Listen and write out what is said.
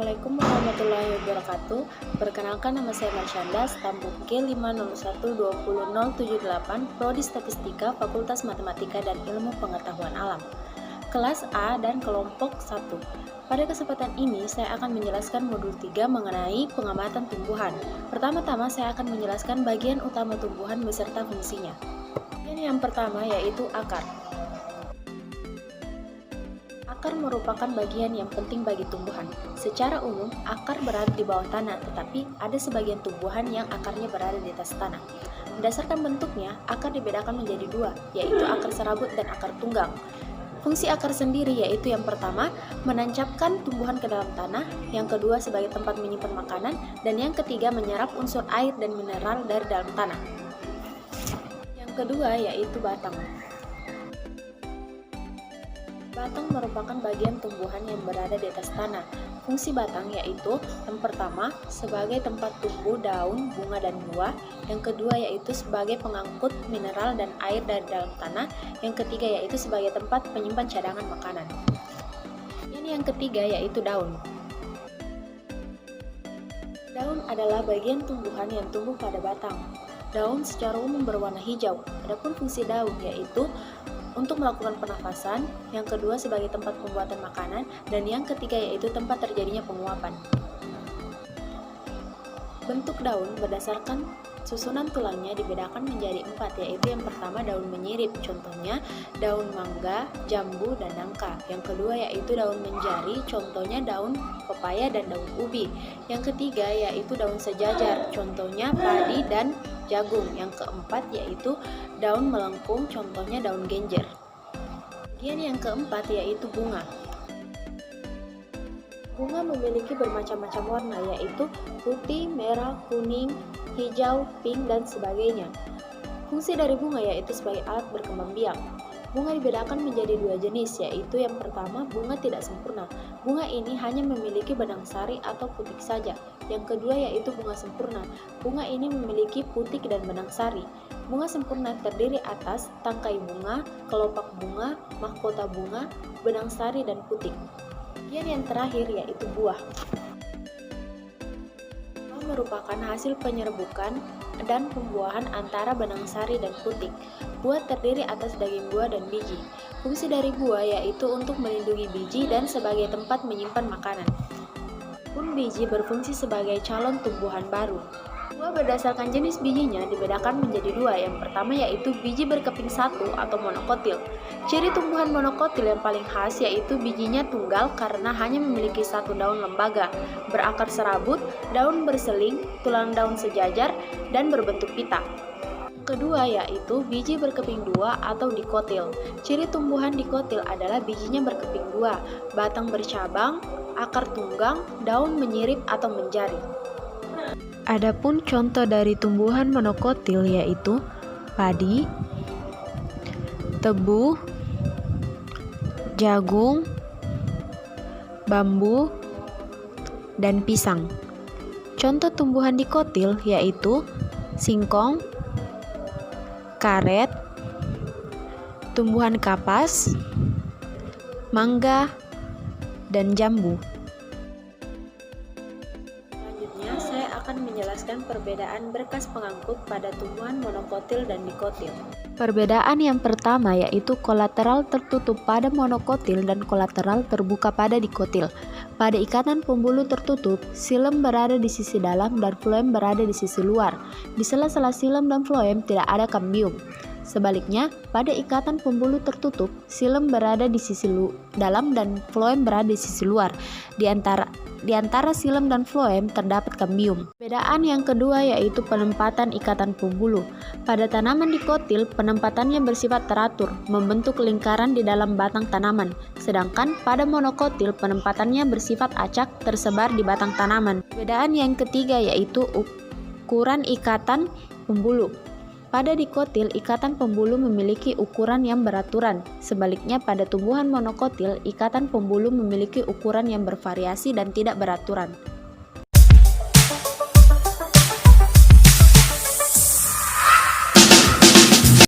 Assalamualaikum warahmatullahi wabarakatuh. Perkenalkan, nama saya Marsyanda, stamp K501200078, Prodi Statistika, Fakultas Matematika dan Ilmu Pengetahuan Alam, kelas A dan kelompok 1. Pada kesempatan ini, saya akan menjelaskan modul 3 mengenai pengamatan tumbuhan. Pertama-tama, saya akan menjelaskan bagian utama tumbuhan beserta fungsinya. Yang pertama yaitu akar. Akar merupakan bagian yang penting bagi tumbuhan. Secara umum, akar berada di bawah tanah, tetapi ada sebagian tumbuhan yang akarnya berada di atas tanah. Berdasarkan bentuknya, akar dibedakan menjadi dua, yaitu akar serabut dan akar tunggang. Fungsi akar sendiri yaitu yang pertama, menancapkan tumbuhan ke dalam tanah, yang kedua sebagai tempat menyimpan makanan, dan yang ketiga menyerap unsur air dan mineral dari dalam tanah. Yang kedua yaitu batang. Batang merupakan bagian tumbuhan yang berada di atas tanah. Fungsi batang yaitu yang pertama sebagai tempat tumbuh daun, bunga, dan buah. Yang kedua yaitu sebagai pengangkut mineral dan air dari dalam tanah. Yang ketiga yaitu sebagai tempat penyimpan cadangan makanan. Yang ketiga yaitu daun. Daun adalah bagian tumbuhan yang tumbuh pada batang. Daun secara umum berwarna hijau. Adapun fungsi daun yaitu untuk melakukan pernafasan, yang kedua sebagai tempat pembuatan makanan, dan yang ketiga yaitu tempat terjadinya penguapan. Bentuk daun berdasarkan susunan tulangnya dibedakan menjadi 4, yaitu yang pertama daun menyirip, contohnya daun mangga, jambu, dan nangka. Yang kedua yaitu daun menjari, contohnya daun pepaya dan daun ubi. Yang ketiga yaitu daun sejajar, contohnya padi dan jagung. Yang keempat yaitu daun melengkung, contohnya daun genjer. Kemudian yang keempat yaitu bunga. Bunga memiliki bermacam-macam warna, yaitu putih, merah, kuning, hijau, pink, dan sebagainya. Fungsi dari bunga yaitu sebagai alat berkembang biak. Bunga dibedakan menjadi dua jenis, yaitu yang pertama bunga tidak sempurna. Bunga ini hanya memiliki benang sari atau putik saja. Yang kedua yaitu bunga sempurna. Bunga ini memiliki putik dan benang sari. Bunga sempurna terdiri atas tangkai bunga, kelopak bunga, mahkota bunga, benang sari, dan putik. Yang terakhir yaitu buah. Buah merupakan hasil penyerbukan dan pembuahan antara benang sari dan putik. Buah terdiri atas daging buah dan biji. Fungsi dari buah yaitu untuk melindungi biji dan sebagai tempat menyimpan makanan. Pun biji berfungsi sebagai calon tumbuhan baru. Buah berdasarkan jenis bijinya dibedakan menjadi dua. Yang pertama yaitu biji berkeping satu atau monokotil. Ciri tumbuhan monokotil yang paling khas yaitu bijinya tunggal karena hanya memiliki satu daun lembaga, berakar serabut, daun berseling, tulang daun sejajar, dan berbentuk pita. Kedua yaitu biji berkeping dua atau dikotil. Ciri tumbuhan dikotil adalah bijinya berkeping dua, batang bercabang, akar tunggang, daun menyirip atau menjari. Adapun contoh dari tumbuhan monokotil yaitu padi, tebu, jagung, bambu, dan pisang. Contoh tumbuhan dikotil yaitu singkong, karet, tumbuhan kapas, mangga, dan jambu. Selanjutnya, saya akan menjelaskan perbedaan berkas pengangkut pada tumbuhan monokotil dan dikotil. Perbedaan yang pertama yaitu kolateral tertutup pada monokotil dan kolateral terbuka pada dikotil. Pada ikatan pembuluh tertutup, xilem berada di sisi dalam dan floem berada di sisi luar. Di sela-sela xilem dan floem tidak ada kambium. Sebaliknya, pada ikatan pembuluh tertutup, xilem berada di sisi dalam dan floem berada di sisi luar. Di antara xilem dan floem terdapat kambium. Perbedaan yang kedua yaitu penempatan ikatan pembuluh. Pada tanaman dikotil, penempatannya bersifat teratur, membentuk lingkaran di dalam batang tanaman. Sedangkan pada monokotil, penempatannya bersifat acak, tersebar di batang tanaman. Perbedaan yang ketiga yaitu ukuran ikatan pembuluh. Pada dikotil, ikatan pembuluh memiliki ukuran yang beraturan. Sebaliknya pada tumbuhan monokotil, ikatan pembuluh memiliki ukuran yang bervariasi dan tidak beraturan.